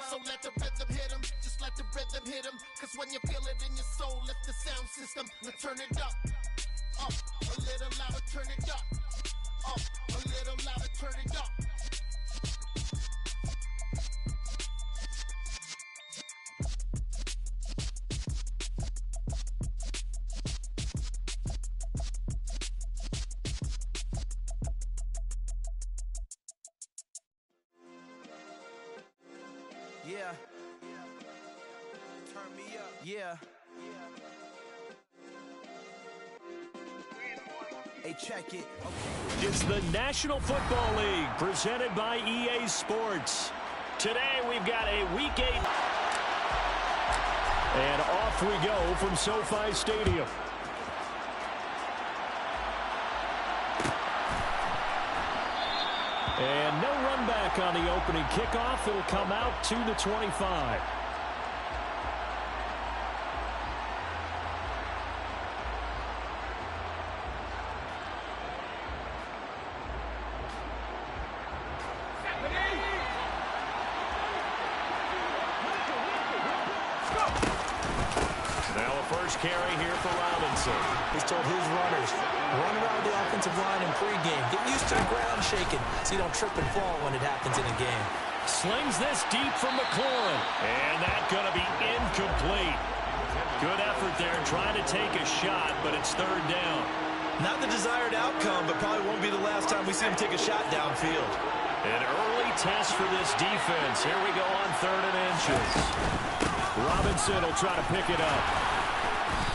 So let the rhythm hit him, just let the rhythm hit him. Cause when you feel it in your soul, lift the sound system. Now turn it up, a little louder, turn it up, a little louder, turn it up. Yeah. Turn me up. Yeah. Hey, check it. Okay. It's the National Football League presented by EA Sports. Today we've got a Week 8. And off we go from SoFi Stadium. And no run back on the opening kickoff. It'll come out to the 25. Now a first carry here for Robinson. He's told his runners, run around the offensive line in pregame. Get used to the ground shaking so you don't trip and fall when it happens in a game. Slings this deep from McLaurin. And that's going to be incomplete. Good effort there trying to take a shot, but it's third down. Not the desired outcome, but probably won't be the last time we see him take a shot downfield. An early test for this defense. Here we go on 3rd and inches. Robinson will try to pick it up.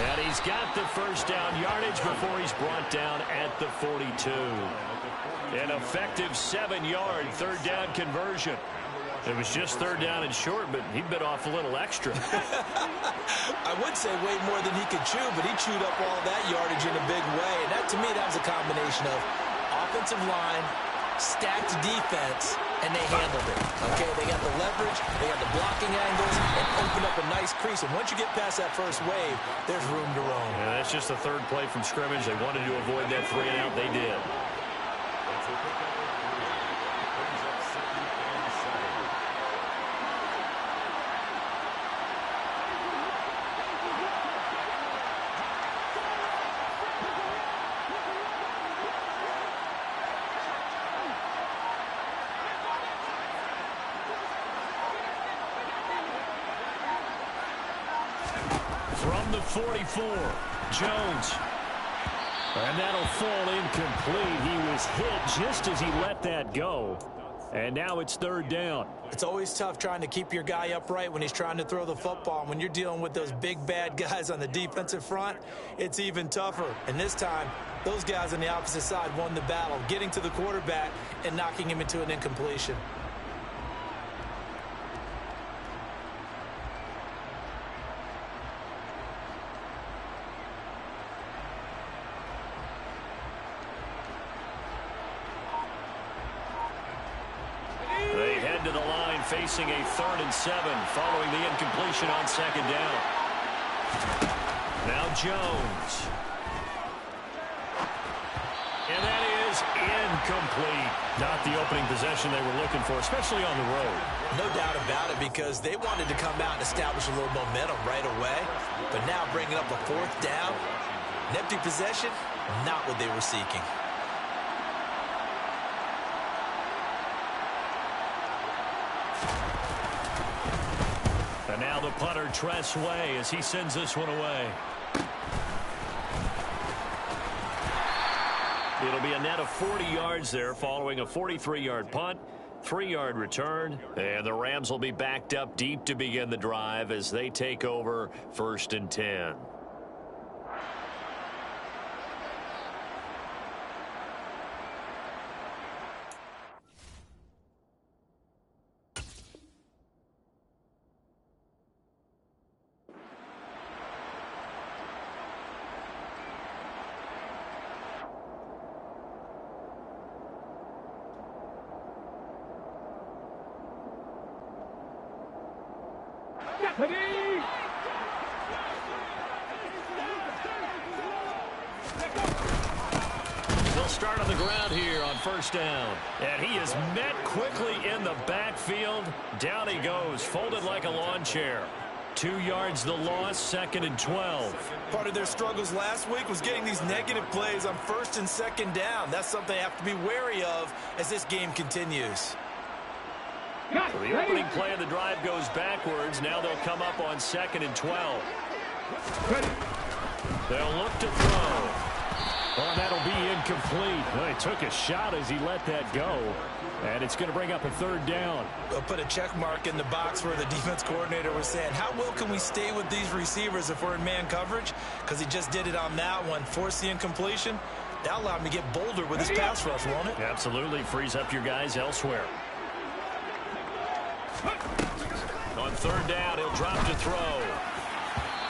And he's got the first down yardage before he's brought down at the 42. An effective 7-yard third down conversion. It was just third down and short, but he bit off a little extra. I would say way more than he could chew, but he chewed up all that yardage in a big way. And that, to me, that was a combination of offensive line, stacked defense, and they handled it. Okay, they got the leverage, they got the blocking angles, and opened up a nice crease. And once you get past that first wave, there's room to roam. Yeah, that's just the third play from scrimmage. They wanted to avoid that 3-and-out. They did. From the 44, Jones. And that'll fall incomplete. He was hit just as he let that go. And now it's third down. It's always tough trying to keep your guy upright when he's trying to throw the football. When you're dealing with those big, bad guys on the defensive front, it's even tougher. And this time, those guys on the opposite side won the battle, getting to the quarterback and knocking him into an incompletion. They head to the line facing a 3rd and 7 following the incompletion on 2nd down. Now Jones. And that is incomplete. Not the opening possession they were looking for, especially on the road. No doubt about it, because they wanted to come out and establish a little momentum right away. But now bringing up a 4th down, an empty possession, not what they were seeking. And now the punter, Tress Way, as he sends this one away. It'll be a net of 40 yards there following a 43-yard punt, 3-yard return, and the Rams will be backed up deep to begin the drive as they take over 1st and 10. They'll start on the ground here on first down. And he is met quickly in the backfield. Down he goes, folded like a lawn chair. 2 yards the loss, 2nd and 12. Part of their struggles last week was getting these negative plays on 1st and 2nd down. That's something they have to be wary of as this game continues. So the opening play of the drive goes backwards. Now they'll come up on 2nd and 12. They'll look to throw. Well, that'll be incomplete. Well, he took a shot as he let that go. And it's going to bring up a 3rd down. They'll put a check mark in the box where the defense coordinator was saying, how well can we stay with these receivers if we're in man coverage? Because he just did it on that one, forced the incompletion. That'll allow him to get bolder with his pass rush, won't it? Absolutely. Frees up your guys elsewhere. On 3rd down, he'll drop to throw.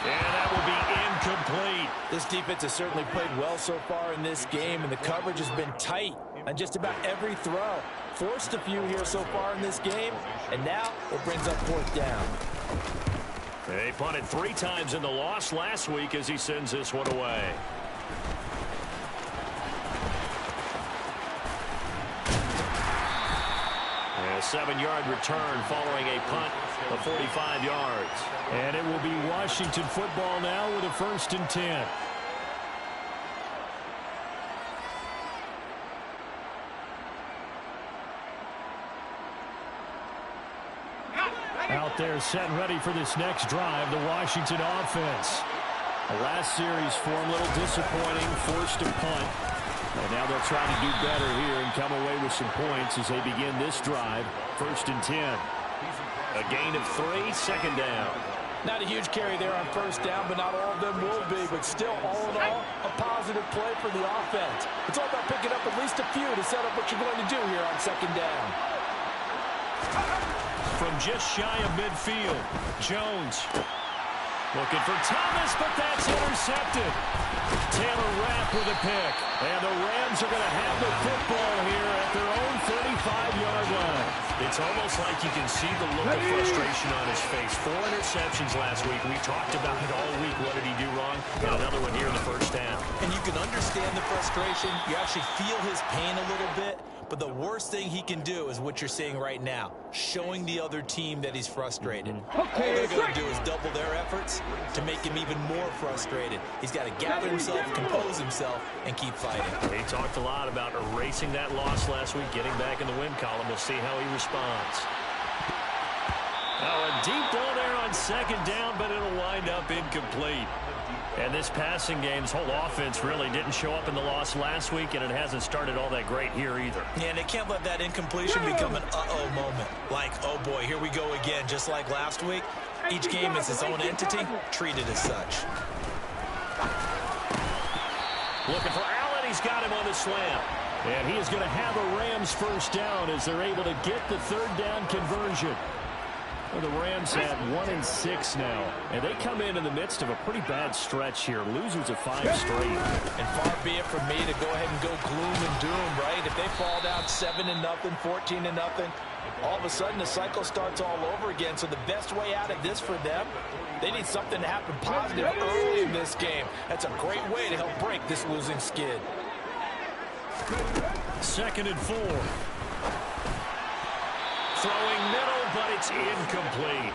And that will be incomplete. This defense has certainly played well so far in this game, and the coverage has been tight on just about every throw. Forced a few here so far in this game, and now it brings up 4th down. They punted 3 times in the loss last week as he sends this one away. A 7-yard return following a punt of 45 yards. And it will be Washington football now with a 1st and 10. Out there set and ready for this next drive, the Washington offense. The last series for them, a little disappointing, forced to punt. And now they'll try to do better here and come away with some points as they begin this drive, 1st and 10. A gain of 3, 2nd down. Not a huge carry there on 1st down, but not all of them will be. But still, all in all, a positive play for the offense. It's all about picking up at least a few to set up what you're going to do here on 2nd down. From just shy of midfield, Jones looking for Thomas, but that's intercepted. Taylor Rapp with a pick. And the Rams are going to have the football here at their own 35-yard line. It's almost like you can see the look of frustration on his face. 4 interceptions last week. We talked about it all week. What did he do wrong? And another one here in the 1st down. And you can understand the frustration. You actually feel his pain a little bit. But the worst thing he can do is what you're seeing right now, showing the other team that he's frustrated. All they're going to do is double their efforts to make him even more frustrated. He's got to gather himself, compose himself, and keep fighting. He talked a lot about erasing that loss last week, getting back in the win column. We'll see how he responds. Now a deep ball there on 2nd down, but it'll wind up incomplete. And this passing game's whole offense really didn't show up in the loss last week, and it hasn't started all that great here either. Yeah, and they can't let that incompletion become an uh-oh moment. Like, oh boy, here we go again, just like last week. Each game is its own entity, treated as such. Looking for Allen, he's got him on the slam. And he is going to have a Rams 1st down as they're able to get the 3rd down conversion. Well, the Rams have 1 and 6 now, and they come in the midst of a pretty bad stretch here. Losers of 5 straight. And far be it from me to go ahead and go gloom and doom, right? If they fall down 7-0, 14-0, all of a sudden the cycle starts all over again. So the best way out of this for them, they need something to happen positive early in this game. That's a great way to help break this losing skid. 2nd and 4. Throwing middle, but it's incomplete.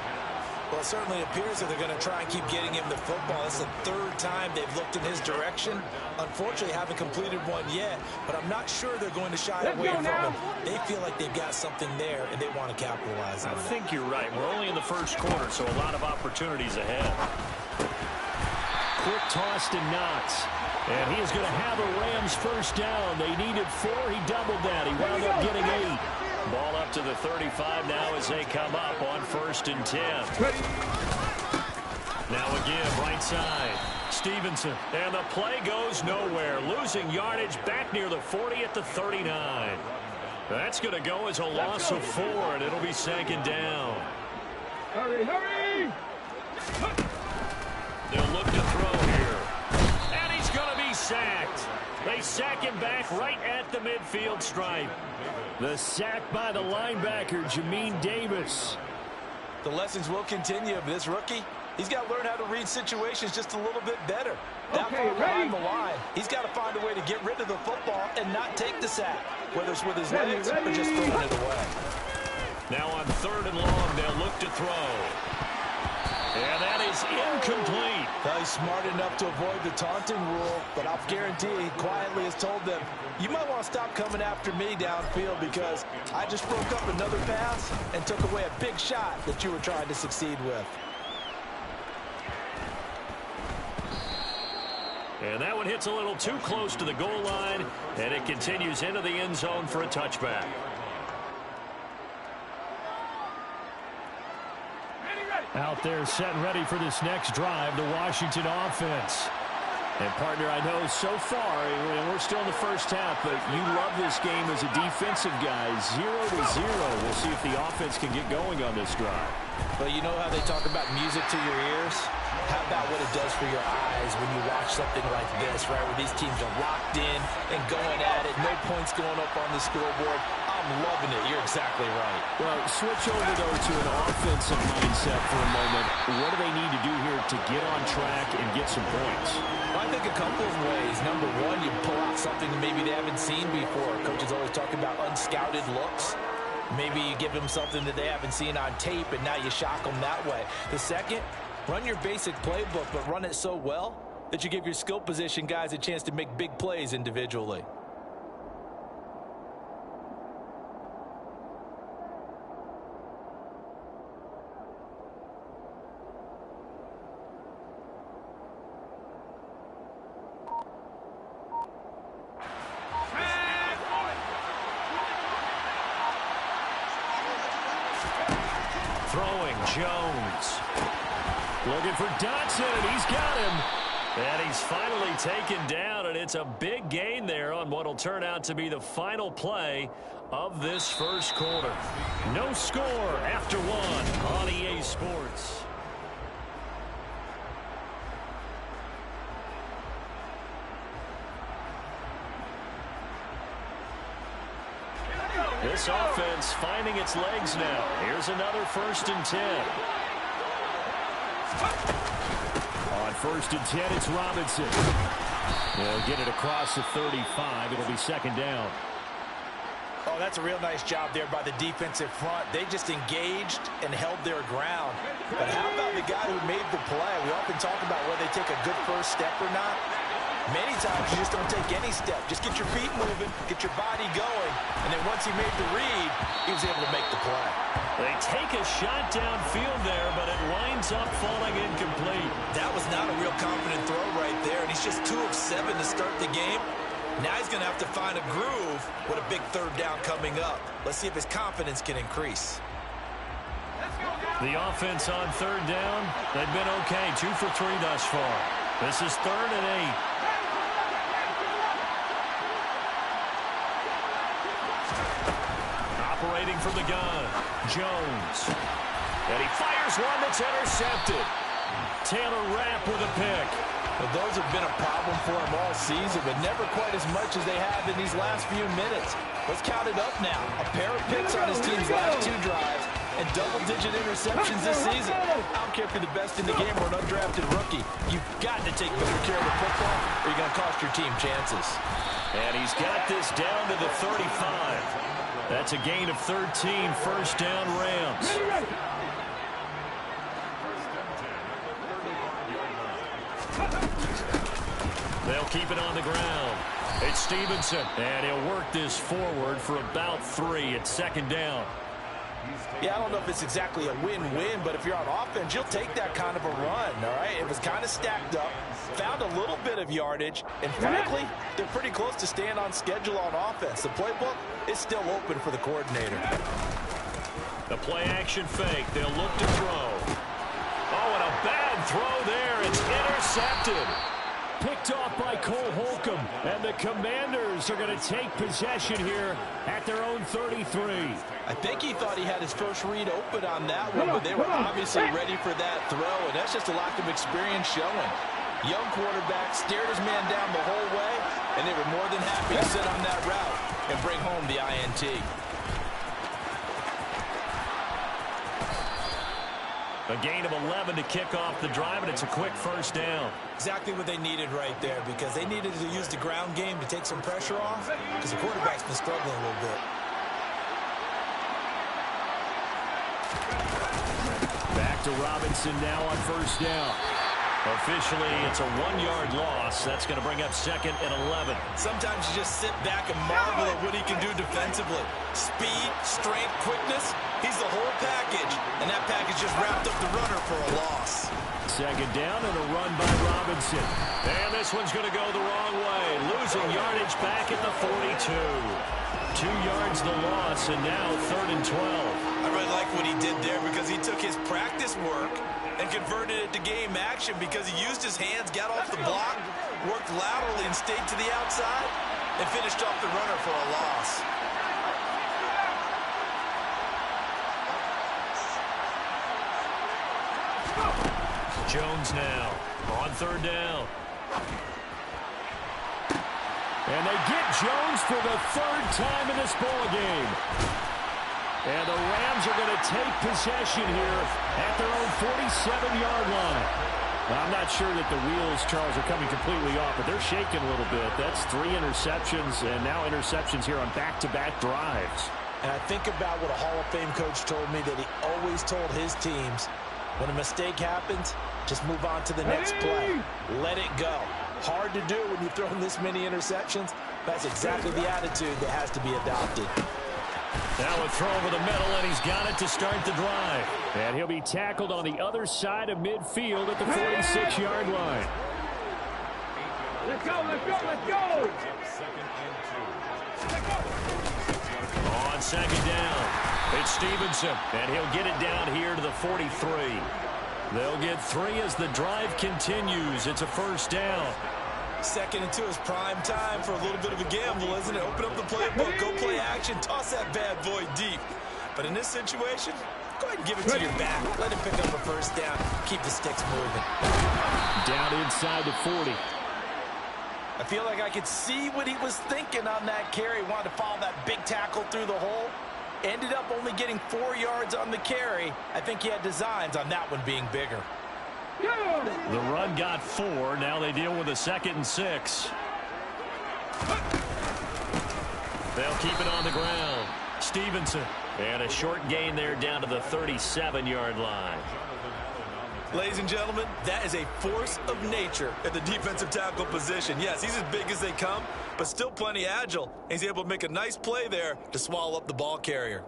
Well, it certainly appears that they're going to try and keep getting him the football. It's the 3rd time they've looked in his direction. Unfortunately, haven't completed one yet, but I'm not sure they're going to shy away from him. They feel like they've got something there, and they want to capitalize on it. I think you're right. We're only in the 1st quarter, so a lot of opportunities ahead. Quick toss to Knox. And he is going to have a Rams 1st down. They needed 4. He doubled that. He wound up getting 8. Ball up to the 35 now as they come up on 1st and 10. Now again, right side. Stevenson. And the play goes nowhere. Losing yardage back near the 40 at the 39. That's going to go as a loss of 4, and it'll be 2nd down. Hurry! They'll look to throw here. And he's going to be sacked. They sack him back right at the midfield stripe. The sack by the linebacker, Jamin Davis. The lessons will continue of this rookie. He's got to learn how to read situations just a little bit better. That far behind the line, he's got to find a way to get rid of the football and not take the sack, whether it's with his legs or just throwing it away. Now on 3rd and long, they'll look to throw. And that is incomplete. Well, he's smart enough to avoid the taunting rule, but I'll guarantee he quietly has told them, you might want to stop coming after me downfield because I just broke up another pass and took away a big shot that you were trying to succeed with. And that one hits a little too close to the goal line, and it continues into the end zone for a touchback. Out there set and ready for this next drive, the Washington offense. And, partner, I know so far, we're still in the first half, but you love this game as a defensive guy. 0-0. We'll see if the offense can get going on this drive. Well, you know how they talk about music to your ears? How about what it does for your eyes when you watch something like this, right, where these teams are locked in and going at it, no points going up on the scoreboard. I'm loving it. You're exactly right. Well, switch over, though, to an offensive mindset for a moment. What do they need to do here to get on track and get some points? Well, I think a couple of ways. Number one, you pull out something that maybe they haven't seen before. Coaches always talk about unscouted looks. Maybe you give them something that they haven't seen on tape, and now you shock them that way. The second, run your basic playbook, but run it so well that you give your skill position guys a chance to make big plays individually. Throwing, Jones. Looking for Dotson, and he's got him. And he's finally taken down, and it's a big gain there on what will turn out to be the final play of this first quarter. No score after one on EA Sports. This offense finding its legs now. Here's another 1st and 10. On 1st and 10, it's Robinson. They'll get it across the 35. It'll be 2nd down. Oh, that's a real nice job there by the defensive front. They just engaged and held their ground. But how about the guy who made the play? We often talk about whether they take a good first step or not. Many times you just don't take any step. Just get your feet moving, get your body going, and then once he made the read, he was able to make the play. They take a shot downfield there, but it winds up falling incomplete. That was not a real confident throw right there, and he's just 2 of 7 to start the game. Now he's going to have to find a groove with a big 3rd down coming up. Let's see if his confidence can increase. The offense on 3rd down, they've been okay. 2 for 3 thus far. This is 3rd and 8. Operating from the gun, Jones. And he fires one that's intercepted. Taylor Rapp with a pick. Well, those have been a problem for him all season, but never quite as much as they have in these last few minutes. Let's count it up now. A pair of picks on his team's last 2 drives and double-digit interceptions this season. I don't care if you're the best in the game or an undrafted rookie. You've got to take better care of the football or you're going to cost your team chances. And he's got this down to the 35. That's a gain of 13, 1st down Rams. They'll keep it on the ground. It's Stevenson, and he'll work this forward for about 3 at 2nd down. Yeah, I don't know if it's exactly a win-win, but if you're on offense, you'll take that kind of a run, all right? It was kind of stacked up, found a little bit of yardage, and frankly, they're pretty close to staying on schedule on offense. The playbook is still open for the coordinator. The play-action fake. They'll look to throw. Oh, and a bad throw there. It's intercepted. Picked off by Cole Holcomb, and the Commanders are going to take possession here at their own 33. I think he thought he had his first read open on that one, but they were obviously ready for that throw, and that's just a lack of experience showing. Young quarterback stared his man down the whole way, and they were more than happy to sit on that route and bring home the INT. A gain of 11 to kick off the drive, and it's a quick first down. Exactly what they needed right there, because they needed to use the ground game to take some pressure off, because the quarterback's been struggling a little bit. Back to Robinson now on first down. Officially, it's a 1-yard loss. That's going to bring up 2nd and 11. Sometimes you just sit back and marvel at what he can do defensively. Speed, strength, quickness, he's the whole package. And that package just wrapped up the runner for a loss. 2nd down and a run by Robinson. And this one's going to go the wrong way. Losing yardage back at the 42. 2 yards the loss, and now 3rd and 12. I really like what he did there because he took his practice work and converted it to game action because he used his hands, got off the block, worked laterally and stayed to the outside, and finished off the runner for a loss. Jones now on 3rd down. And they get Jones for the 3rd time in this ball game. And the Rams are going to take possession here at their own 47-yard line. Now, I'm not sure that the wheels, Charles, are coming completely off, but they're shaking a little bit. That's 3 interceptions, and now interceptions here on back-to-back drives. And I think about what a Hall of Fame coach told me that he always told his teams, when a mistake happens, just move on to the next play. Let it go. Hard to do when you've thrown this many interceptions. That's exactly the attitude that has to be adopted. Now a throw over the middle, and he's got it to start the drive. And he'll be tackled on the other side of midfield at the 46-yard line. Let's go, let's go, let's go! On 2nd down, it's Stevenson, and he'll get it down here to the 43. They'll get 3 as the drive continues. It's a 1st down. 2nd and 2 is prime time for a little bit of a gamble, isn't it? Open up the playbook, go play action, toss that bad boy deep. But in this situation, go ahead and give it to your back. Let him pick up a 1st down. Keep the sticks moving. Down inside the 40. I feel like I could see what he was thinking on that carry. Wanted to follow that big tackle through the hole. Ended up only getting 4 yards on the carry. I think he had designs on that one being bigger. The run got 4. Now they deal with a 2nd and 6. They'll keep it on the ground. Stevenson. And a short gain there down to the 37-yard line. Ladies and gentlemen, that is a force of nature at the defensive tackle position. Yes, he's as big as they come, but still plenty agile. He's able to make a nice play there to swallow up the ball carrier.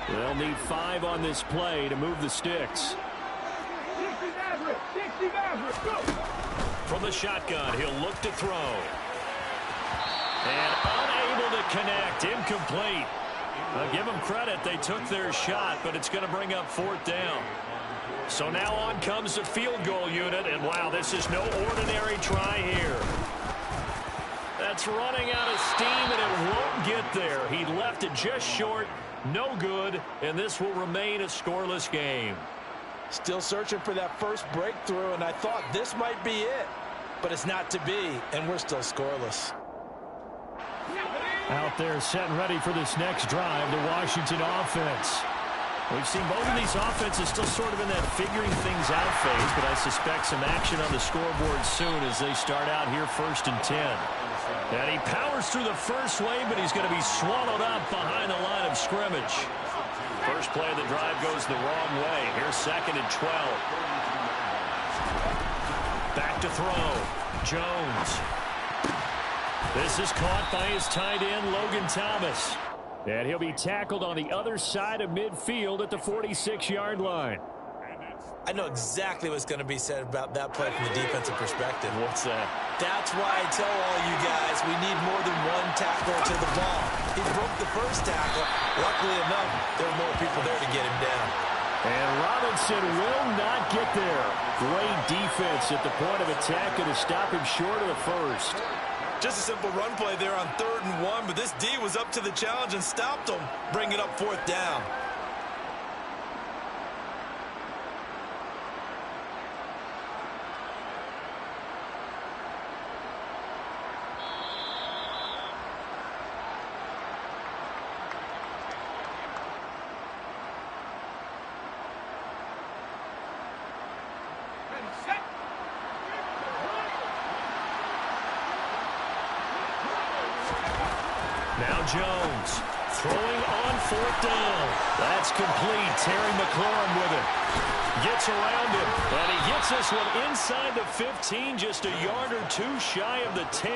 They'll need 5 on this play to move the sticks. From the shotgun, he'll look to throw. And unable to connect. Incomplete. I'll give them credit. They took their shot, but it's going to bring up 4th down. So now on comes the field goal unit, and wow, this is no ordinary try here. That's running out of steam, and it won't get there. He left it just short. No good, and this will remain a scoreless game. Still searching for that first breakthrough, and I thought this might be it. But it's not to be, and we're still scoreless. Out there set and ready for this next drive, the Washington offense. We've seen both of these offenses still sort of in that figuring things out phase, but I suspect some action on the scoreboard soon as they start out here 1st and 10. And he powers through the first wave, but he's going to be swallowed up behind the line of scrimmage. First play of the drive goes the wrong way. Here's 2nd and 12. Back to throw. Jones. This is caught by his tight end, Logan Thomas. And he'll be tackled on the other side of midfield at the 46-yard line. I know exactly what's going to be said about that play from the defensive perspective. What's that? That's why I tell all you guys we need more than one tackler to the ball. He broke the first tackle. Luckily enough, there were more people there to get him down. And Robinson will not get there. Great defense at the point of attack to stop him short of the first. Just a simple run play there on 3rd and 1, but this D was up to the challenge and stopped him, bringing up 4th down. Now Jones throwing on 4th down. That's complete. Terry McLaurin with it. Gets around him, and he gets this one inside the 15, just a yard or two shy of the 10.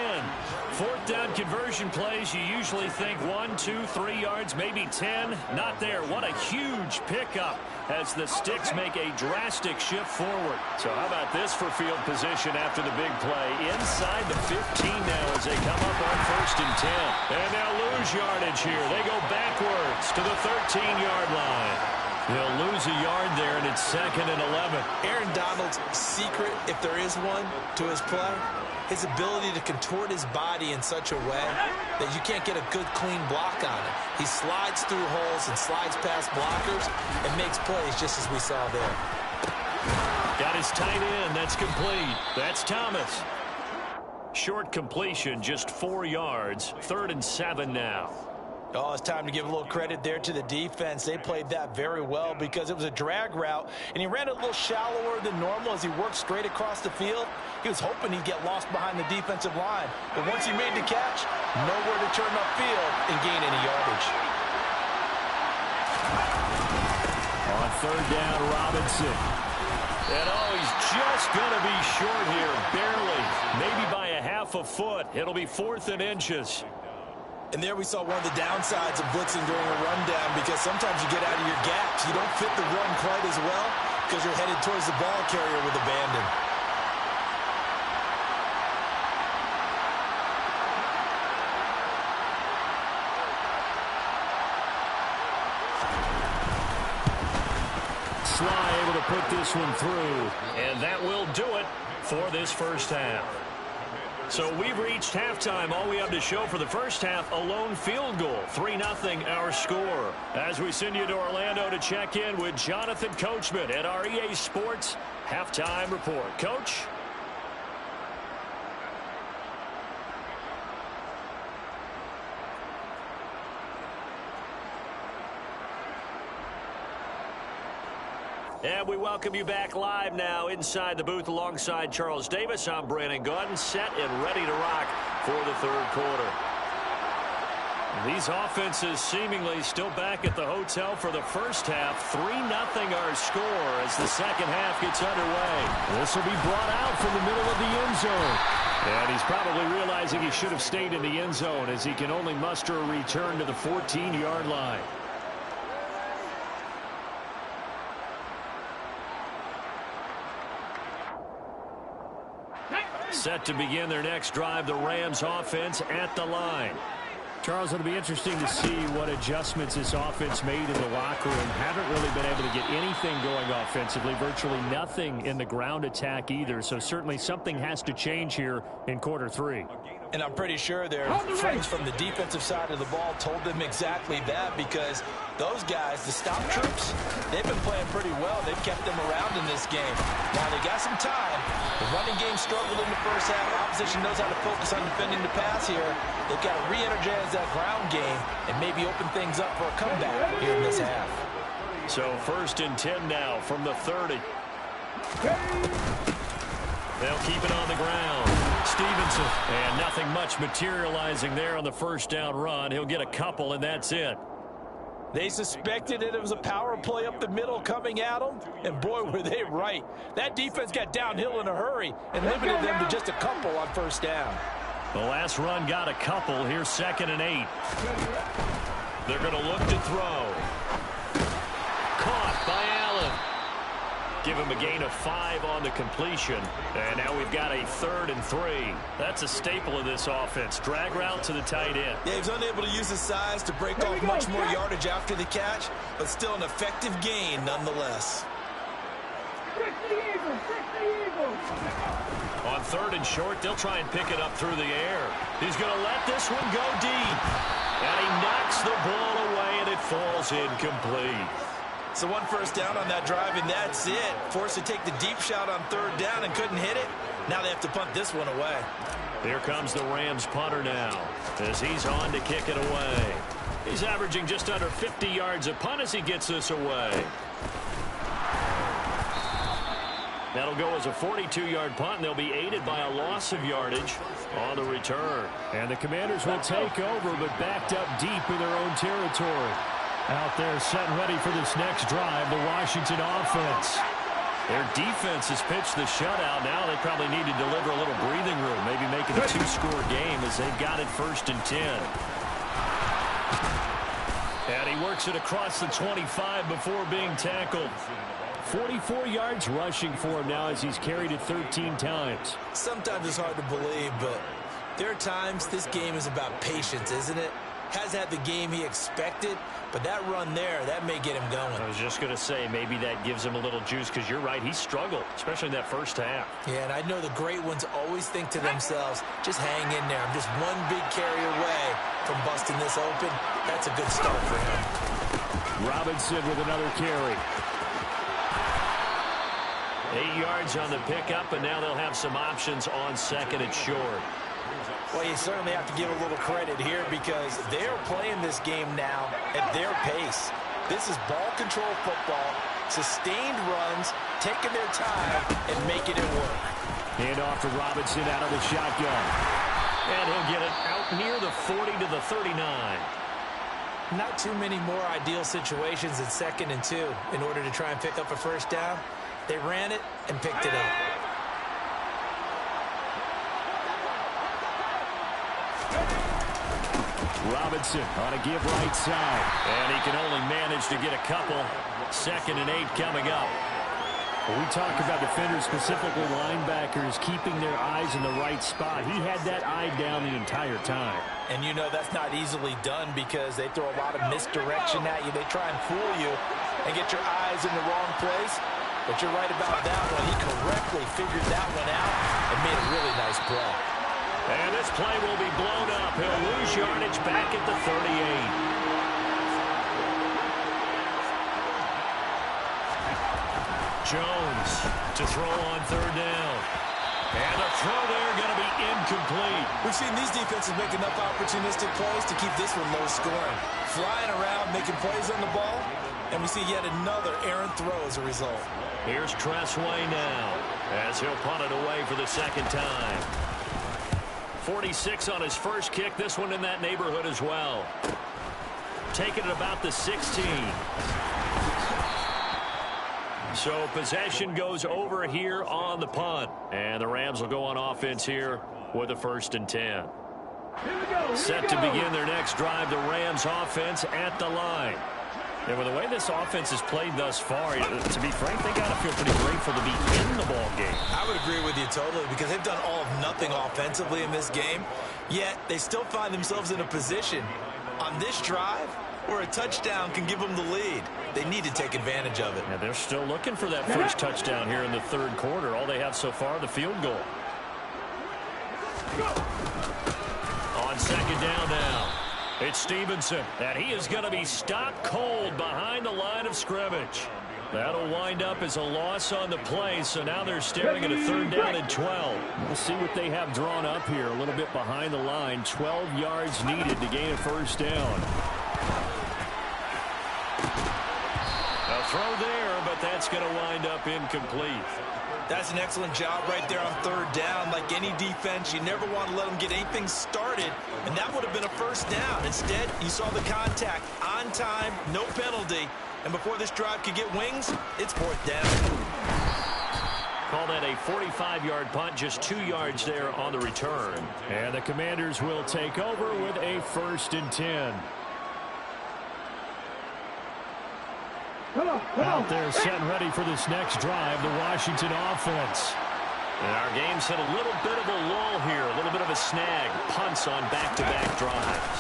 4th down conversion plays, you usually think 1, 2, 3 yards, maybe 10. Not there. What a huge pickup as the Sticks make a drastic shift forward. So how about this for field position after the big play? Inside the 15 now as they come up on 1st and 10. And now lose yardage here. They go backwards to the 13-yard line. They'll lose a yard there, and it's 2nd and 11. Aaron Donald's secret, if there is one, to his play, his ability to contort his body in such a way that you can't get a good, clean block on it. He slides through holes and slides past blockers and makes plays just as we saw there. Got his tight end. That's complete. That's Thomas. Short completion, just 4 yards. 3rd and 7 now. Oh, it's time to give a little credit there to the defense. They played that very well because it was a drag route, and he ran a little shallower than normal as he worked straight across the field. He was hoping he'd get lost behind the defensive line, but once he made the catch, nowhere to turn upfield and gain any yardage. On 3rd down, Robinson. And he's just going to be short here, barely, maybe by a half a foot. It'll be 4th and inches. And there we saw one of the downsides of blitzing during a rundown, because sometimes you get out of your gaps. You don't fit the run quite as well because you're headed towards the ball carrier with abandon. Sly able to put this one through, and that will do it for this first half. So we've reached halftime. All we have to show for the first half, a lone field goal. 3-0 our score. As we send you to Orlando to check in with Jonathan Coachman at our EA Sports Halftime Report. Coach? And we welcome you back live now inside the booth alongside Charles Davis. I'm Brandon Gordon, set and ready to rock for the 3rd quarter. These offenses seemingly still back at the hotel for the first half. 3-0 our score as the second half gets underway. This will be brought out from the middle of the end zone. And he's probably realizing he should have stayed in the end zone as he can only muster a return to the 14-yard line. Set to begin their next drive, the Rams offense at the line. Charles, it'll be interesting to see what adjustments this offense made in the locker room. Haven't really been able to get anything going offensively, virtually nothing in the ground attack either. So certainly something has to change here in quarter 3. And I'm pretty sure their friends from the defensive side of the ball told them exactly that, because those guys, the stop troops, they've been playing pretty well. They've kept them around in this game. Now they got some time. The running game struggled in the first half. Opposition knows how to focus on defending the pass here. They've got to re-energize that ground game and maybe open things up for a comeback here in this half. So 1st and 10 now from the 30. They'll keep it on the ground. Stevenson, and nothing much materializing there on the first down run. He'll get a couple, and that's it. They suspected it was a power play up the middle coming at them, and boy, were they right. That defense got downhill in a hurry and limited them to just a couple on first down. The last run got a couple. Here's 2nd and 8. They're going to look to throw. Caught by Allen. Give him a gain of 5 on the completion. And now we've got a 3rd and 3. That's a staple of this offense. Drag route to the tight end. Yeah, he's unable to use his size to break off much more yardage after the catch, but still an effective gain nonetheless. On 3rd and short, they'll try and pick it up through the air. He's going to let this one go deep. And he knocks the ball away, and it falls incomplete. So 1 first down on that drive, and that's it. Forced to take the deep shot on 3rd down and couldn't hit it. Now they have to punt this one away. Here comes the Rams punter now as he's on to kick it away. He's averaging just under 50 yards a punt as he gets this away. That'll go as a 42-yard punt, and they'll be aided by a loss of yardage on the return. And the Commanders will take over, but backed up deep in their own territory. Out there set and ready for this next drive, the Washington offense. Their defense has pitched the shutout. Now they probably need to deliver a little breathing room, maybe make it a two-score game as they've got it 1st and 10. And he works it across the 25 before being tackled. 44 yards rushing for him now as he's carried it 13 times. Sometimes it's hard to believe, but there are times this game is about patience, isn't it? Has had the game he expected, but that run there, that may get him going. I was just going to say, maybe that gives him a little juice, because you're right, he struggled, especially in that first half. Yeah, and I know the great ones always think to themselves, just hang in there. I'm just one big carry away from busting this open. That's a good start for him. Robinson with another carry. 8 yards on the pickup, and now they'll have some options on 2nd and short. Well, you certainly have to give a little credit here because they're playing this game now at their pace. This is ball control football, sustained runs, taking their time, and making it work. Hand off to Robinson out of the shotgun. And he'll get it out near the 40 to the 39. Not too many more ideal situations at 2nd and 2 in order to try and pick up a first down. They ran it and picked it up. Robinson on a give right side. And he can only manage to get a couple. 2nd and 8 coming up. When we talk about defenders, specifically linebackers, keeping their eyes in the right spot, he had that eye down the entire time. And you know that's not easily done because they throw a lot of misdirection at you. They try and fool you and get your eyes in the wrong place. But you're right about that one. He correctly figured that one out and made a really nice play. And this play will be blown up. He'll lose yardage back at the 38. Jones to throw on 3rd down. And the throw there going to be incomplete. We've seen these defenses make enough opportunistic plays to keep this one low scoring. Flying around, making plays on the ball, and we see yet another errant throw as a result. Here's Tressway now as he'll punt it away for the 2nd time. 46 on his first kick. This one in that neighborhood as well. Taking it about the 16. So possession goes over here on the punt. And the Rams will go on offense here with a 1st and 10. Set to begin their next drive, the Rams offense at the line. And with the way this offense has played thus far, to be frank, they got to feel pretty grateful to be in the ball game. I would agree with you totally because they've done all of nothing offensively in this game, yet they still find themselves in a position on this drive where a touchdown can give them the lead. They need to take advantage of it. Yeah, they're still looking for that first touchdown here in the 3rd quarter. All they have so far, the field goal. On 2nd down now. It's Stevenson, and he is going to be stopped cold behind the line of scrimmage. That'll wind up as a loss on the play, so now they're staring at a 3rd down and 12. We'll see what they have drawn up here, a little bit behind the line. 12 yards needed to gain a 1st down. A throw there, but that's going to wind up incomplete. That's an excellent job right there on 3rd down. Like any defense, you never want to let them get anything started, and that would have been a 1st down. Instead, you saw the contact on time, no penalty, and before this drive could get wings, it's 4th down. Call that a 45-yard punt, just 2 yards there on the return. And the Commanders will take over with a 1st and 10. Out there set and ready for this next drive, the Washington offense. And our game's hit a little bit of a lull here, a little bit of a snag. Punts on back-to-back drives.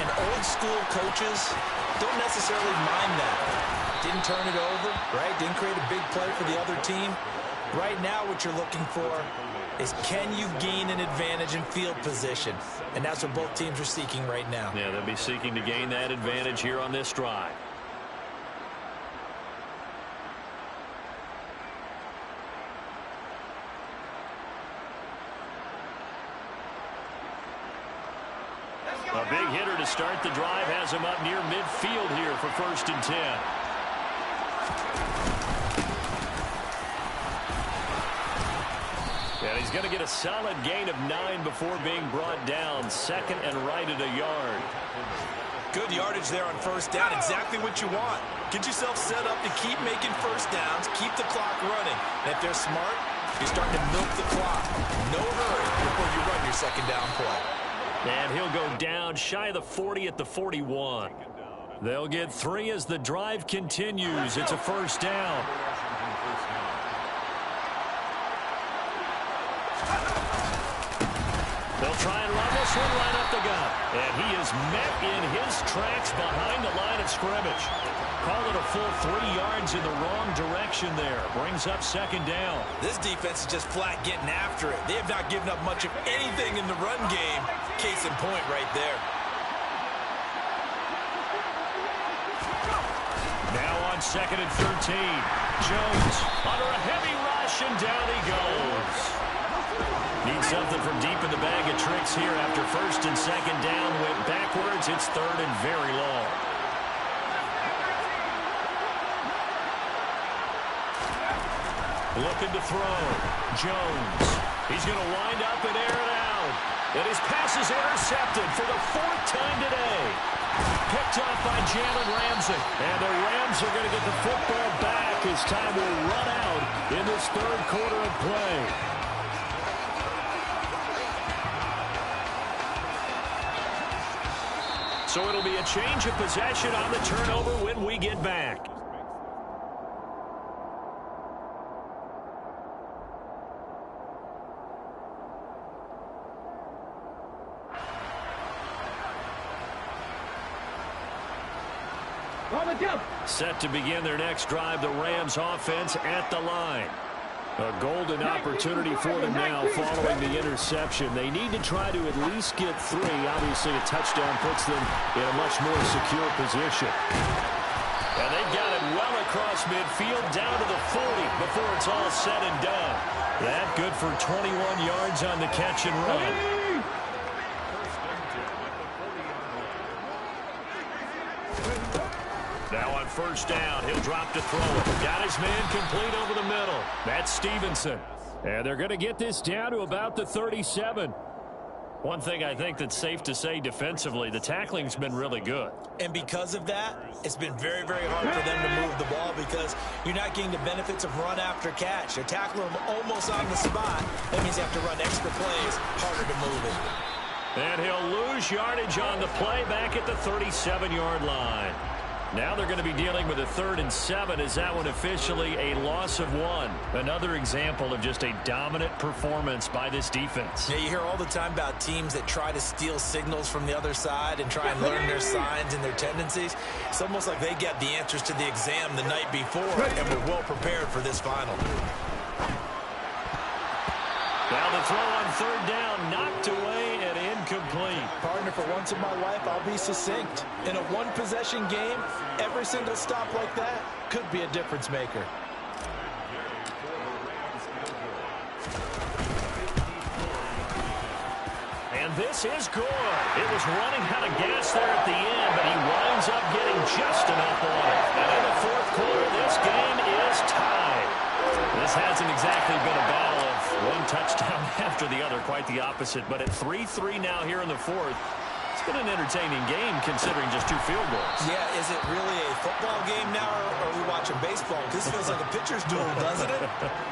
And old school coaches don't necessarily mind that. Didn't turn it over, right? Didn't create a big play for the other team. Right now what you're looking for is can you gain an advantage in field position? And that's what both teams are seeking right now. Yeah, they'll be seeking to gain that advantage here on this drive. A big hitter to start the drive has him up near midfield here for 1st and 10. He's going to get a solid gain of 9 before being brought down. Second and right at a yard. Good yardage there on first down. Exactly what you want. Get yourself set up to keep making first downs, keep the clock running. And if they're smart, you're starting to milk the clock. No hurry before you run your second down play. And he'll go down shy of the 40 at the 41. They'll get 3 as the drive continues. It's a first down. They'll try and run this one right up the gut. And he is met in his tracks behind the line of scrimmage. Call it a full 3 yards in the wrong direction there. Brings up second down. This defense is just flat getting after it. They have not given up much of anything in the run game. Case in point right there. Now on second and 13. Jones under a heavy rush, and down he goes. Needs something from deep in the bag of tricks here after first and second down went backwards. It's third and very long. Looking to throw. Jones. He's going to wind up and air it out. And his pass is intercepted for the 4th time today. Picked off by Jalen Ramsey. And the Rams are going to get the football back as time will run out in this third quarter of play. So it'll be a change of possession on the turnover when we get back. Set to begin their next drive, the Rams offense at the line. A golden opportunity for them now following the interception. They need to try to at least get 3. Obviously, a touchdown puts them in a much more secure position. And they've got it well across midfield down to the 40 before it's all said and done. That good for 21 yards on the catch and run. Now on first down, he'll drop to throw it. Got his man complete over the middle. That's Stevenson. And they're going to get this down to about the 37. One thing I think that's safe to say defensively, the tackling's been really good. And because of that, it's been very, very hard for them to move the ball because you're not getting the benefits of run after catch. You're tackling them almost on the spot. That means you have to run extra plays, harder to move it. And he'll lose yardage on the play back at the 37-yard line. Now they're going to be dealing with a 3rd and 7. Is that one officially a loss of 1? Another example of just a dominant performance by this defense. Yeah, you hear all the time about teams that try to steal signals from the other side and try and learn their signs and their tendencies. It's almost like they get the answers to the exam the night before and were well prepared for this final. Now the throw on 3rd down, knocked away and incomplete. Partner, for once in my life, I'll be succinct. In a one-possession game, every single stop like that could be a difference maker. And this is good. It was running out of gas there at the end, but he winds up getting just enough on it. And in the 4th quarter, this game is tied. This hasn't exactly been a battle of one touchdown after the other, quite the opposite. But at 3-3 now here in the 4th, it's been an entertaining game considering just 2 field goals. Yeah, is it really a football game now, or are we watching baseball? This feels like a pitcher's duel, doesn't it?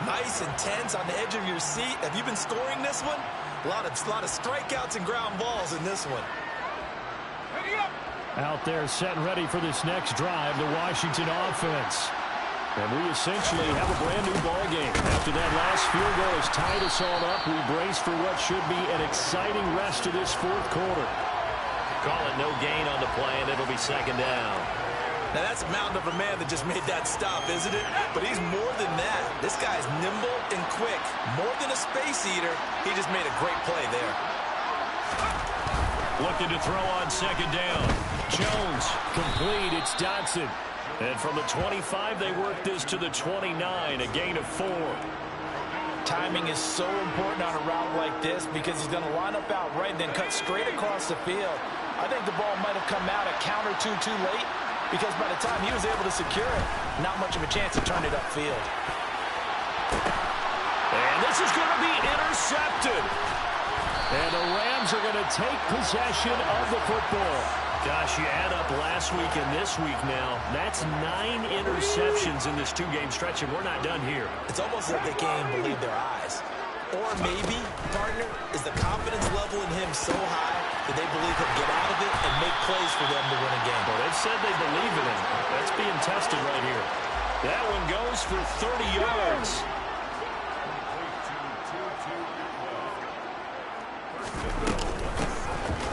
Nice and tense on the edge of your seat. Have you been scoring this one? A lot of strikeouts and ground balls in this one. Out there set and ready for this next drive, the Washington offense. And we essentially have a brand-new ball game. After that last field goal has tied us all up, we brace for what should be an exciting rest of this 4th quarter. Call it no gain on the play, and it'll be second down. Now, that's a mountain of a man that just made that stop, isn't it? But he's more than that. This guy's nimble and quick. More than a space eater, he just made a great play there. Looking to throw on second down. Jones, complete. It's Dotson. And from the 25, they work this to the 29, a gain of 4. Timing is so important on a route like this because he's going to line up out right and then cut straight across the field. I think the ball might have come out a count or two too late because by the time he was able to secure it, not much of a chance to turn it upfield. And This is going to be intercepted. And the Rams are going to take possession of the football. Gosh, you add up last week and this week now. That's 9 interceptions in this 2-game stretch, and we're not done here. It's almost like they can't even believe their eyes. Or maybe, partner, is the confidence level in him so high that they believe he'll get out of it and make plays for them to win a game. Well, they've said they believe in him. That's being tested right here. That one goes for 30 yards.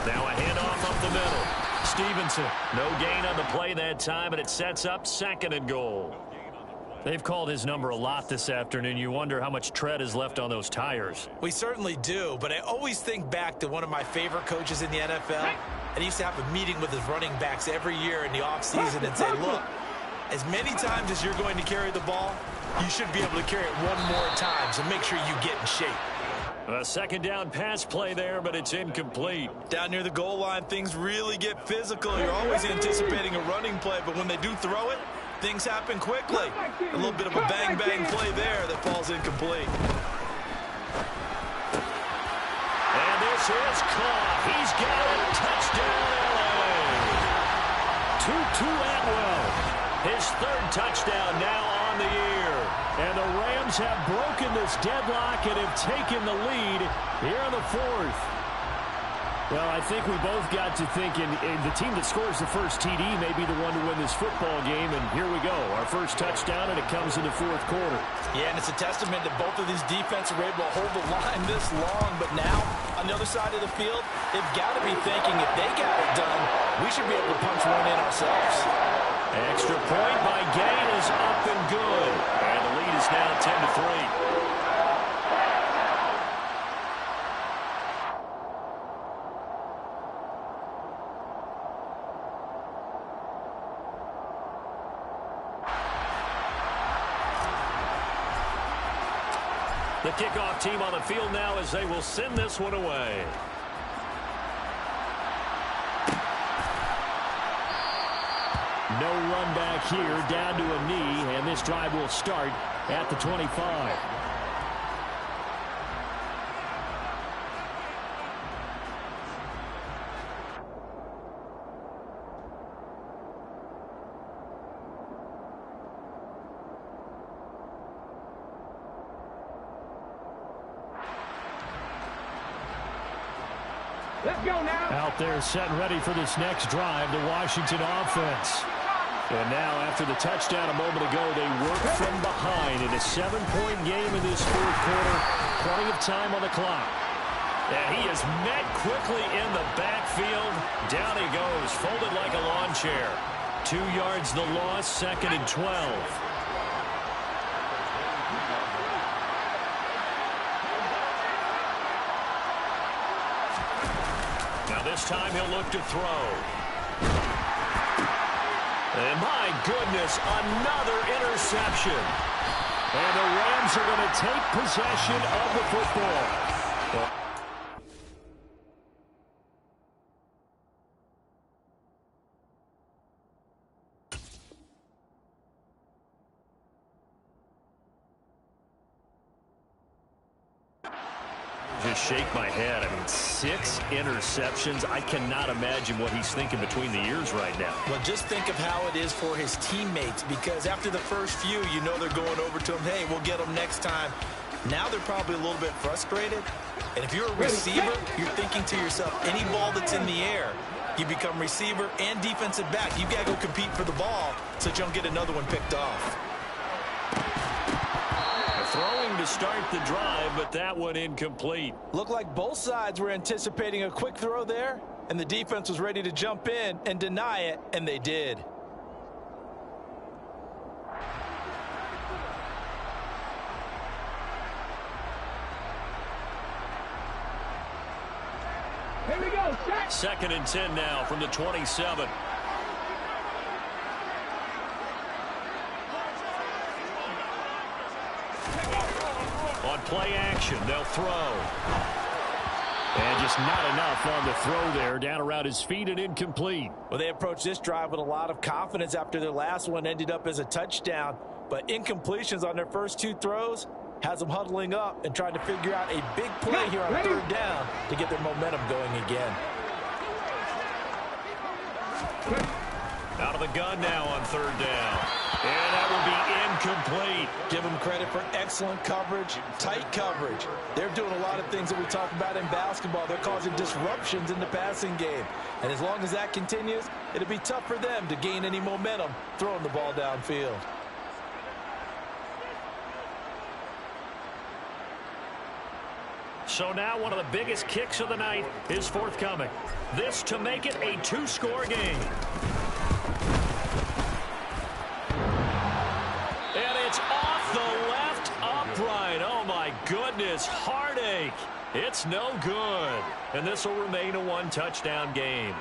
Now a handoff up the middle. Stevenson, no gain on the play that time, and it sets up 2nd and goal. They've called his number a lot this afternoon. You wonder how much tread is left on those tires. We certainly do, but I always think back to one of my favorite coaches in the NFL. And he used to have a meeting with his running backs every year in the offseason and say, look, as many times as you're going to carry the ball, you should be able to carry it one more time, so make sure you get in shape. A 2nd down pass play there, but it's incomplete. Down near the goal line, things really get physical. You're always anticipating a running play, but when they do throw it, things happen quickly. A little bit of a bang-bang play there that falls incomplete. And this is caught. He's got a touchdown, LA. Tutu Atwell. His 3rd touchdown now on the year. And the Rams have broken this deadlock and have taken the lead here in the 4th. Well, I think we both got to thinking the team that scores the first TD may be the one to win this football game, and here we go. Our first touchdown, and it comes in the 4th quarter. Yeah, and it's a testament that both of these defenses were able to hold the line this long, but now, on the other side of the field, they've got to be thinking if they got it done, we should be able to punch one in ourselves. Extra point by Gain is up and good, and the lead is now 10-3. The kickoff team on the field now as they will send this one away. No run back here, down to a knee, and this drive will start at the 25. Let's go now. Out there set and ready for this next drive, the Washington offense. And now after the touchdown a moment ago, they work from behind in a 7-point game in this 4th quarter. Plenty of time on the clock. And he is met quickly in the backfield. Down he goes, folded like a lawn chair. 2 yards the loss, 2nd and 12. This time he'll look to throw. And my goodness, another interception. And the Rams are going to take possession of the football. Just shake my head. I mean, 6 interceptions. I cannot imagine what he's thinking between the ears right now. Well, just think of how it is for his teammates, because after the first few, you know they're going over to him, hey, we'll get them next time. Now they're probably a little bit frustrated. And if you're a receiver, you're thinking to yourself, any ball that's in the air, you become receiver and defensive back. You've got to go compete for the ball so that you don't get another one picked off. Throwing to start the drive, but that one incomplete. Looked like both sides were anticipating a quick throw there, and the defense was ready to jump in and deny it, and they did. Here we go, set. 2nd and 10 now from the 27. On play action, they'll throw. And just not enough on the throw there. Down around his feet and incomplete. Well, they approached this drive with a lot of confidence after their last one ended up as a touchdown. But incompletions on their first 2 throws has them huddling up and trying to figure out a big play here on third down to get their momentum going again. Out of the gun now on third down. And that will be incomplete. Give them credit for excellent coverage, tight coverage. They're doing a lot of things that we talk about in basketball. They're causing disruptions in the passing game. And as long as that continues, it'll be tough for them to gain any momentum throwing the ball downfield. So now one of the biggest kicks of the night is forthcoming. This to make it a two-score game. And it's off the left upright. Oh, my goodness. Heartache. It's no good. And this will remain a one-touchdown game.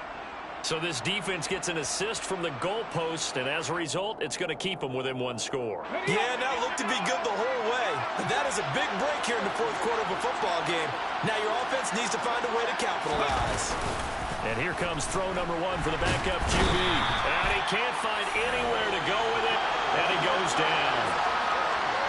So this defense gets an assist from the goalpost, and as a result, it's going to keep them within one score. Yeah, that looked to be good the whole way. And that is a big break here in the fourth quarter of a football game. Now your offense needs to find a way to capitalize. And here comes throw number one for the backup QB. And he can't find anywhere to go with it, and he goes down.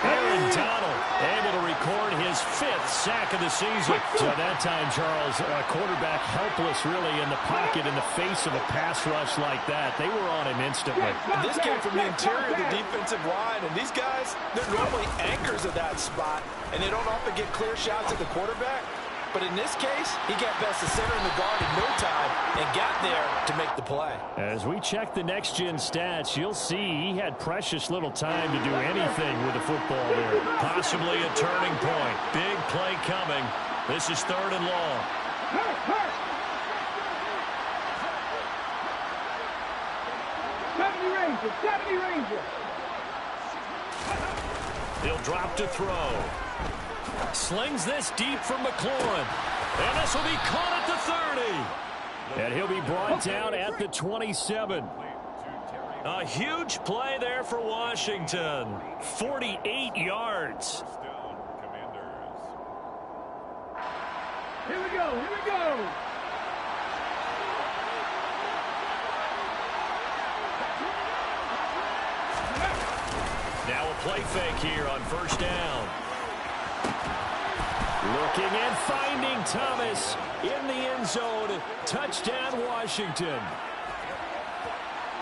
Aaron Donald able to record his 5th sack of the season. So that time, Charles, quarterback helpless really in the pocket in the face of a pass rush like that. They were on him instantly. And this came from the interior of the defensive line. And these guys, they're normally anchors of that spot. And they don't often get clear shots at the quarterback. But in this case, he got past the center of the guard in no time and got there to make the play. As we check the next-gen stats, you'll see he had precious little time to do anything with the football there. Possibly a turning point. Big play coming. This is 3rd and long. Rangers. He'll drop to throw. Slings this deep from McLaurin. And this will be caught at the 30. And he'll be brought down at the 27. A huge play there for Washington. 48 yards. Here we go. Now a play fake here on first down. Looking and finding Thomas in the end zone. Touchdown, Washington.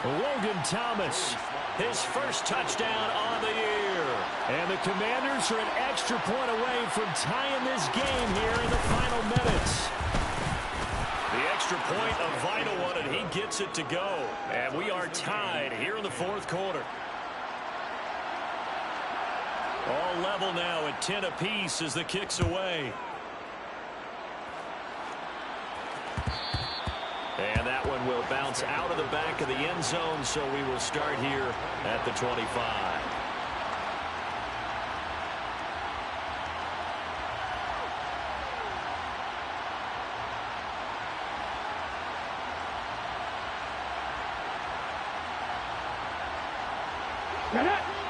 Logan Thomas, his first touchdown on the year. And the Commanders are an extra point away from tying this game here in the final minutes. The extra point, a vital one, and he gets it to go. And we are tied here in the fourth quarter. All level now at 10 apiece as the kick's away. And that one will bounce out of the back of the end zone, so we will start here at the 25.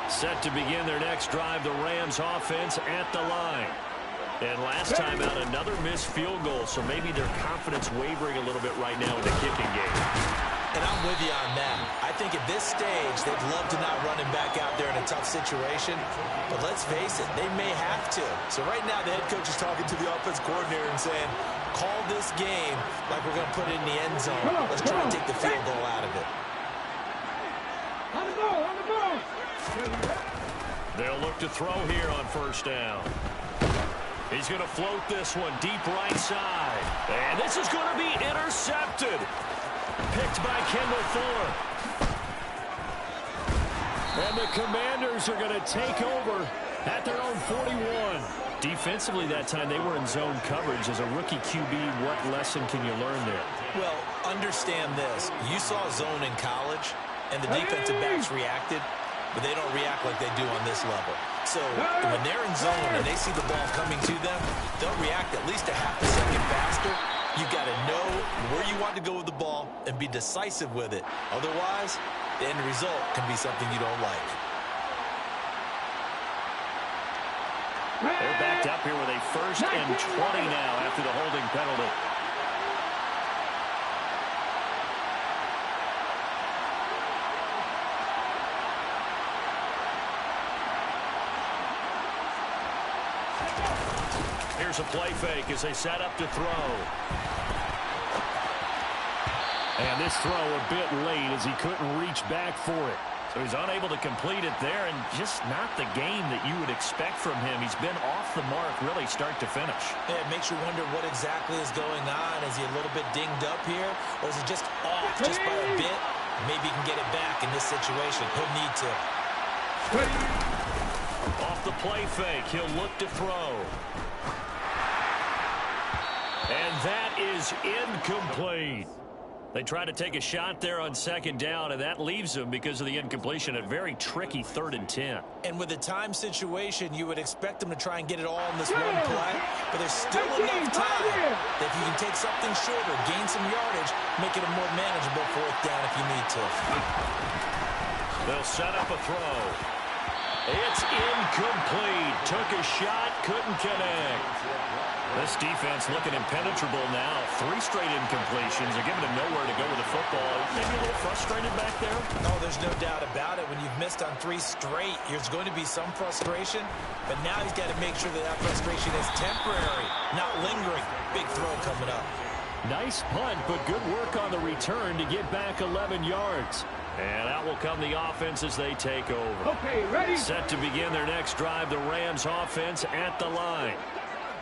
Set to begin their next drive, the Rams offense at the line. And last time out, another missed field goal, so maybe their confidence wavering a little bit right now in the kicking game. And I'm with you on that. I think at this stage, they'd love to not run him back out there in a tough situation. But let's face it, they may have to. So right now, the head coach is talking to the offense coordinator and saying, call this game like we're going to put it in the end zone. Let's try and take the field goal out of it. On the ball. They'll look to throw here on first down. He's going to float this one deep right side. And this is going to be intercepted. Picked by Kendall Fuller. And the Commanders are going to take over at their own 41. Defensively that time, they were in zone coverage. As a rookie QB, what lesson can you learn there? Well, understand this. You saw zone in college, and the defensive backs reacted, but they don't react like they do on this level. So when they're in zone and they see the ball coming to them, they'll react at least a half a second faster. You've got to know where you want to go with the ball and be decisive with it. Otherwise, the end result can be something you don't like. They're backed up here with a 1st and 20 now after the holding penalty. Here's a play fake as they set up to throw. And this throw a bit late as he couldn't reach back for it. So he's unable to complete it there, and just not the game that you would expect from him. He's been off the mark really start to finish. Yeah, it makes you wonder what exactly is going on. Is he a little bit dinged up here, or is it just off just by a bit? Maybe he can get it back in this situation. He'll need to. Off the play fake, he'll look to throw. And that is incomplete. They try to take a shot there on second down, and that leaves them, because of the incompletion, a very tricky 3rd and 10. And with the time situation, you would expect them to try and get it all in this one play, but there's still enough time that if you can take something shorter, gain some yardage, make it a more manageable 4th down if you need to. They'll set up a throw. It's incomplete. Took a shot, couldn't connect. This defense looking impenetrable now. 3 straight incompletions. They're giving him nowhere to go with the football. Maybe a little frustrated back there? No, there's no doubt about it. When you've missed on 3 straight, there's going to be some frustration. But now he's got to make sure that that frustration is temporary, not lingering. Big throw coming up. Nice punt, but good work on the return to get back 11 yards. And out will come the offense as they take over. Okay, ready? Set to begin their next drive, the Rams offense at the line.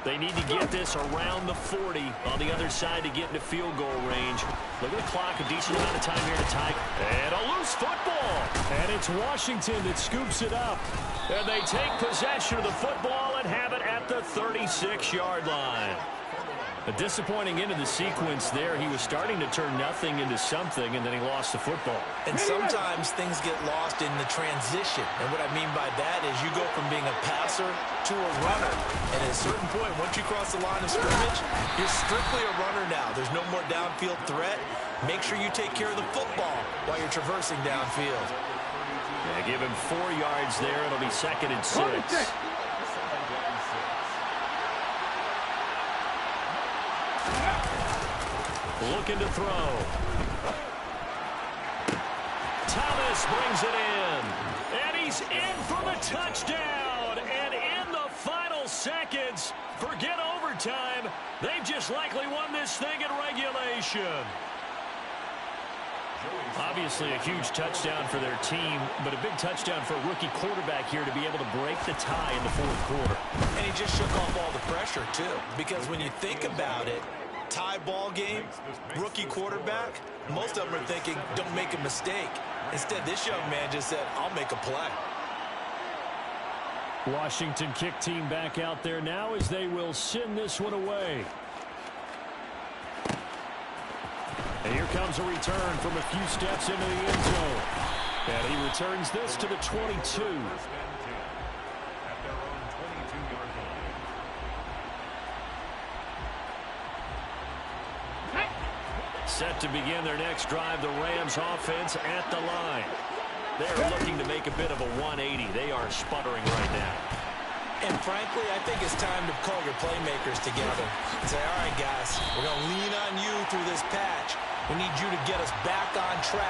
They need to get this around the 40 on the other side to get into field goal range. Look at the clock, a decent amount of time here to tie. And a loose football. And it's Washington that scoops it up. And they take possession of the football and have it at the 36-yard line. A disappointing end of the sequence there. He was starting to turn nothing into something, and then he lost the football. And sometimes things get lost in the transition. And what I mean by that is you go from being a passer to a runner. And at a certain point, once you cross the line of scrimmage, you're strictly a runner now. There's no more downfield threat. Make sure you take care of the football while you're traversing downfield. Yeah, give him 4 yards there. It'll be 2nd and 6. Looking to throw. Thomas brings it in. And he's in for the touchdown. And in the final seconds, forget overtime. They've just likely won this thing in regulation. Obviously a huge touchdown for their team, but a big touchdown for a rookie quarterback here to be able to break the tie in the 4th quarter. And he just shook off all the pressure, too. Because when you think about it, tie ball game, rookie quarterback, most of them are thinking, don't make a mistake. Instead, this young man just said, I'll make a play. Washington kick team back out there now as they will send this one away. And here comes a return from a few steps into the end zone. And he returns this to the 22. Set to begin their next drive, the Rams offense at the line. They're looking to make a bit of a 180. They are sputtering right now. And frankly, I think it's time to call your playmakers together and say, all right, guys, we're going to lean on you through this patch. We need you to get us back on track.